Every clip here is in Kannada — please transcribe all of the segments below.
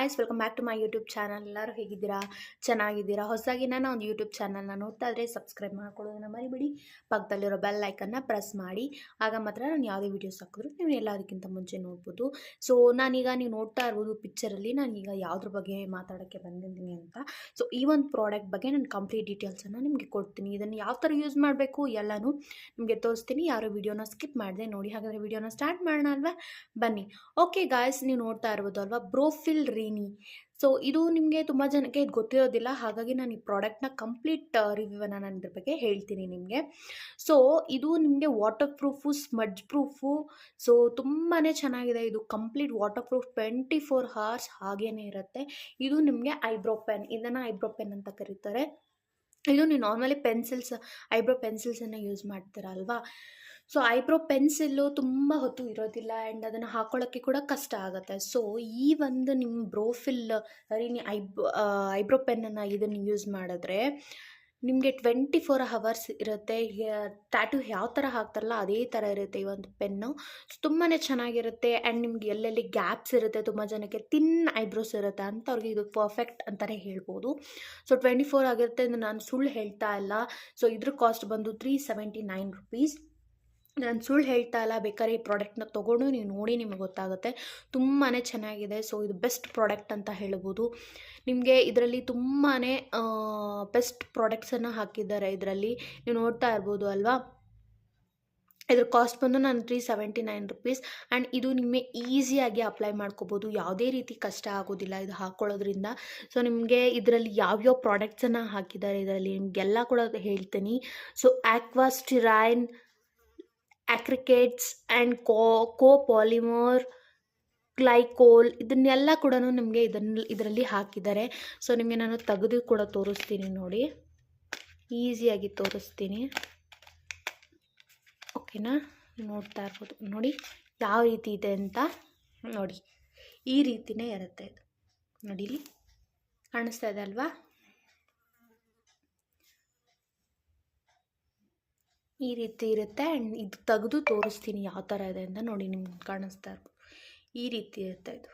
Guys, welcome back to my YouTube channel. ಎಲ್ಲರೂ ಹೇಗಿದ್ದೀರಾ? ಚೆನ್ನಾಗಿದ್ದೀರಾ? ಹೊಸದಾಗಿ ನಾನು ಒಂದು ಯೂಟ್ಯೂಬ್ ಚಾನಲ್ನ ನೋಡ್ತಾ ಇದ್ದರೆ ಸಬ್ಸ್ಕ್ರೈಬ್ ಮಾಡ್ಕೊಳ್ಳೋದನ್ನ ಮರಿಬೇಡಿ. ಪಕ್ಕದಲ್ಲಿರೋ ಬೆಲ್ ಐಕನ್ನ ಪ್ರೆಸ್ ಮಾಡಿ. ಆಗ ಮಾತ್ರ ನಾನು ಯಾವುದೇ ವೀಡಿಯೋಸ್ ಹಾಕಿದ್ರು ನೀವು ಎಲ್ಲದಕ್ಕಿಂತ ಮುಂಚೆ ನೋಡ್ಬೋದು. ಸೊ ನಾನೀಗ ನೀವು ನೋಡ್ತಾ ಇರ್ಬೋದು ಪಿಕ್ಚರಲ್ಲಿ ನಾನೀಗ ಯಾವುದ್ರ ಬಗ್ಗೆ ಮಾತಾಡೋಕ್ಕೆ ಬಂದಿದ್ದೀನಿ ಅಂತ. ಸೊ ಈ ಒಂದು ಪ್ರಾಡಕ್ಟ್ ಬಗ್ಗೆ ನಾನು ಕಂಪ್ಲೀಟ್ ಡೀಟೇಲ್ಸನ್ನು ನಿಮಗೆ ಕೊಡ್ತೀನಿ. ಇದನ್ನು ಯಾವ ಥರ ಯೂಸ್ ಮಾಡಬೇಕು ಎಲ್ಲನೂ ನಿಮಗೆ ತೋರಿಸ್ತೀನಿ. ಯಾರು ವೀಡಿಯೋನ ಸ್ಕಿಪ್ ಮಾಡಿದೆ ನೋಡಿ. ಹಾಗಾದರೆ ವೀಡಿಯೋನ ಸ್ಟಾರ್ಟ್ ಮಾಡೋಣ ಅಲ್ವಾ? ಬನ್ನಿ. ಓಕೆ ಗಾಯ್ಸ್, ನೀವು ನೋಡ್ತಾ ಇರ್ಬೋದು ಅಲ್ವಾ, ಬ್ರೋಫಿಲ್ ರೀನಿ. ಸೊ ಇದು ನಿಮಗೆ ತುಂಬ ಜನಕ್ಕೆ ಇದು ಗೊತ್ತಿರೋದಿಲ್ಲ. ಹಾಗಾಗಿ ನಾನು ಈ ಪ್ರಾಡಕ್ಟ್ನ ಕಂಪ್ಲೀಟ್ ರಿವ್ಯೂವನ್ನು ನಾನು ಇದ್ರ ಬಗ್ಗೆ ಹೇಳ್ತೀನಿ ನಿಮಗೆ. ಸೊ ಇದು ನಿಮಗೆ water proof, smudge proof. So ತುಂಬಾ ಚೆನ್ನಾಗಿದೆ. ಇದು ಕಂಪ್ಲೀಟ್ ವಾಟರ್ ಪ್ರೂಫ್ 24 hours ಹಾಗೇನೇ ಇರುತ್ತೆ. ಇದು ನಿಮಗೆ ಐಬ್ರೋ ಪೆನ್, ಇದನ್ನು ಐಬ್ರೋ ಪೆನ್ ಅಂತ ಕರೀತಾರೆ. ಇದು ನೀವು ನಾರ್ಮಲಿ ಐಬ್ರೋ ಪೆನ್ಸಿಲ್ಸನ್ನು ಯೂಸ್ ಮಾಡ್ತೀರಾ ಅಲ್ವಾ. ಸೊ ಐಬ್ರೋ ಪೆನ್ಸಿಲ್ಲು ತುಂಬ ಹೊತ್ತು ಇರೋದಿಲ್ಲ ಆ್ಯಂಡ್ ಅದನ್ನು ಹಾಕೊಳ್ಳೋಕ್ಕೆ ಕೂಡ ಕಷ್ಟ ಆಗುತ್ತೆ. ಸೊ ಈ ಒಂದು ನಿಮ್ಮ ಬ್ರೋಫಿಲ್ ರೀನಿ ಐಬ್ರೋ ಪೆನ್ನನ್ನು ಇದನ್ನು ಯೂಸ್ ಮಾಡಿದ್ರೆ ನಿಮಗೆ 24 hours ಇರುತ್ತೆ. ಟ್ಯಾಟೂ ಯಾವ ಥರ ಹಾಕ್ತಾರಲ್ಲ ಅದೇ ಥರ ಇರುತ್ತೆ ಈ ಒಂದು ಪೆನ್ನು. ತುಂಬಾ ಚೆನ್ನಾಗಿರುತ್ತೆ ಆ್ಯಂಡ್ ನಿಮ್ಗೆ ಎಲ್ಲೆಲ್ಲಿ ಗ್ಯಾಪ್ಸ್ ಇರುತ್ತೆ, ತುಂಬ ಜನಕ್ಕೆ ತಿನ್ ಐಬ್ರೋಸ್ ಇರುತ್ತೆ ಅಂಥವ್ರಿಗೆ ಇದು ಪರ್ಫೆಕ್ಟ್ ಅಂತಲೇ ಹೇಳ್ಬೋದು. ಸೊ 24 ಆಗಿರುತ್ತೆ, ಇದು ನಾನು ಸುಳ್ಳು ಹೇಳ್ತಾ ಇಲ್ಲ. ಸೊ ಇದ್ರ ಕಾಸ್ಟ್ ಬಂದು 379 rupees. ನಾನು ಸುಳ್ಳು ಹೇಳ್ತಾ ಇಲ್ಲ, ಬೇಕಾದ್ರೆ ಈ ಪ್ರಾಡಕ್ಟ್ನ ತೊಗೊಂಡು ನೀವು ನೋಡಿ ನಿಮಗೆ ಗೊತ್ತಾಗುತ್ತೆ. ತುಂಬಾ ಚೆನ್ನಾಗಿದೆ. ಸೊ ಇದು ಬೆಸ್ಟ್ ಪ್ರಾಡಕ್ಟ್ ಅಂತ ಹೇಳ್ಬೋದು. ನಿಮಗೆ ಇದರಲ್ಲಿ ತುಂಬಾ ಬೆಸ್ಟ್ ಪ್ರಾಡಕ್ಟ್ಸನ್ನು ಹಾಕಿದ್ದಾರೆ. ಇದರಲ್ಲಿ ನೀವು ನೋಡ್ತಾ ಇರ್ಬೋದು ಅಲ್ವಾ. ಇದ್ರ ಕಾಸ್ಟ್ ಬಂದು ನಾನು 379 rupees ಆ್ಯಂಡ್ ಇದು ನಿಮಗೆ ಈಸಿಯಾಗಿ ಅಪ್ಲೈ ಮಾಡ್ಕೋಬೋದು. ಯಾವುದೇ ರೀತಿ ಕಷ್ಟ ಆಗೋದಿಲ್ಲ ಇದು ಹಾಕ್ಕೊಳ್ಳೋದ್ರಿಂದ. ಸೊ ನಿಮಗೆ ಇದರಲ್ಲಿ ಯಾವ್ಯಾವ ಪ್ರಾಡಕ್ಟ್ಸನ್ನು ಹಾಕಿದ್ದಾರೆ ಇದರಲ್ಲಿ ನಿಮಗೆಲ್ಲ ಕೂಡ ಹೇಳ್ತೀನಿ. ಸೊ ಆಕ್ವಾಸ್ಟಿರೈನ್, ಆಕ್ರಿಕೇಟ್ಸ್ ಆ್ಯಂಡ್ ಕೋಪಾಲಿಮರ್, ಗ್ಲೈಕೋಲ್, ಇದನ್ನೆಲ್ಲ ಕೂಡ ನಿಮಗೆ ಇದರಲ್ಲಿ ಹಾಕಿದ್ದಾರೆ. ಸೊ ನಿಮಗೆ ನಾನು ತೆಗೆದು ಕೂಡ ತೋರಿಸ್ತೀನಿ ನೋಡಿ, ಈಸಿಯಾಗಿ ತೋರಿಸ್ತೀನಿ. ಓಕೆನಾ? ನೋಡ್ತಾ ಇರ್ಬೋದು ನೋಡಿ ಯಾವ ರೀತಿ ಇದೆ ಅಂತ. ನೋಡಿ ಈ ರೀತಿಯೇ ಇರುತ್ತೆ ಇದು. ನೋಡಿ ಇಲ್ಲಿ ಕಾಣಿಸ್ತಾ ಇದೆ ಅಲ್ವಾ. ಈ ರೀತಿ ಇರುತ್ತೆ ಆ್ಯಂಡ್ ಇದು ತೆಗೆದು ತೋರಿಸ್ತೀನಿ ಯಾವ ಥರ ಇದೆ ಅಂತ. ನೋಡಿ ನಿಮ್ಗೆ ಕಾಣಿಸ್ತಾ ಇರ್ಬೋದು ಈ ರೀತಿ ಇರುತ್ತೆ ಇದು.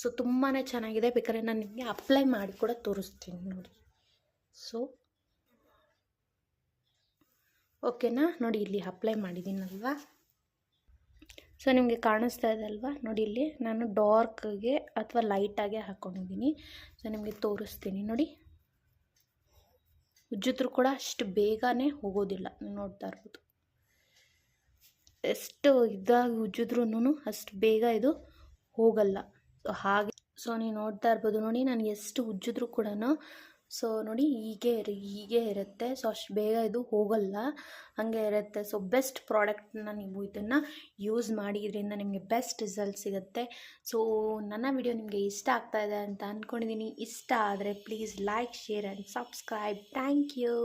ಸೊ ತುಂಬಾ ಚೆನ್ನಾಗಿದೆ. ಬೇಕಾದ್ರೆ ನಾನು ನಿಮಗೆ ಅಪ್ಲೈ ಮಾಡಿ ಕೂಡ ತೋರಿಸ್ತೀನಿ ನೋಡಿ. ಸೊ ಓಕೆನಾ? ನೋಡಿ ಇಲ್ಲಿ ಅಪ್ಲೈ ಮಾಡಿದ್ದೀನಲ್ವಾ. ಸೊ ನಿಮಗೆ ಕಾಣಿಸ್ತಾ ಇದೆ ಅಲ್ವಾ. ನೋಡಿ ಇಲ್ಲಿ ನಾನು ಡಾರ್ಕ್ಗೆ ಅಥವಾ ಲೈಟಾಗೆ ಹಾಕ್ಕೊಂಡಿದ್ದೀನಿ. ಸೊ ನಿಮಗೆ ತೋರಿಸ್ತೀನಿ ನೋಡಿ. ಉಜ್ಜಿದ್ರು ಕೂಡ ಅಷ್ಟು ಬೇಗನೆ ಹೋಗೋದಿಲ್ಲ. ನೋಡ್ತಾ ಇರ್ಬೋದು ಎಷ್ಟು ಇದಾಗಿ ಉಜ್ಜಿದ್ರೂ ಅಷ್ಟು ಬೇಗ ಇದು ಹೋಗಲ್ಲ. ಸೊ ಹಾಗೆ ನೀವು ನೋಡ್ತಾ ಇರ್ಬೋದು ನೋಡಿ, ನಾನು ಎಷ್ಟು ಉಜ್ಜಿದ್ರೂ ಕೂಡ ಸೊ ನೋಡಿ ಹೀಗೆ ಇರುತ್ತೆ. ಸೊ ಅಷ್ಟು ಬೇಗ ಇದು ಹೋಗಲ್ಲ, ಹಾಗೆ ಇರುತ್ತೆ. ಸೊ ಬೆಸ್ಟ್ ಪ್ರಾಡಕ್ಟ್ನ ನೀವು ಇದನ್ನು ಯೂಸ್ ಮಾಡಿ, ಇದರಿಂದ ನಿಮಗೆ ಬೆಸ್ಟ್ ರಿಸಲ್ಟ್ ಸಿಗುತ್ತೆ. ಸೊ ನನ್ನ ವಿಡಿಯೋ ನಿಮಗೆ ಇಷ್ಟ ಆಗ್ತಾ ಇದೆ ಅಂತ ಅಂದ್ಕೊಂಡಿದ್ದೀನಿ. ಇಷ್ಟ ಆದರೆ please like, share and subscribe. Thank you.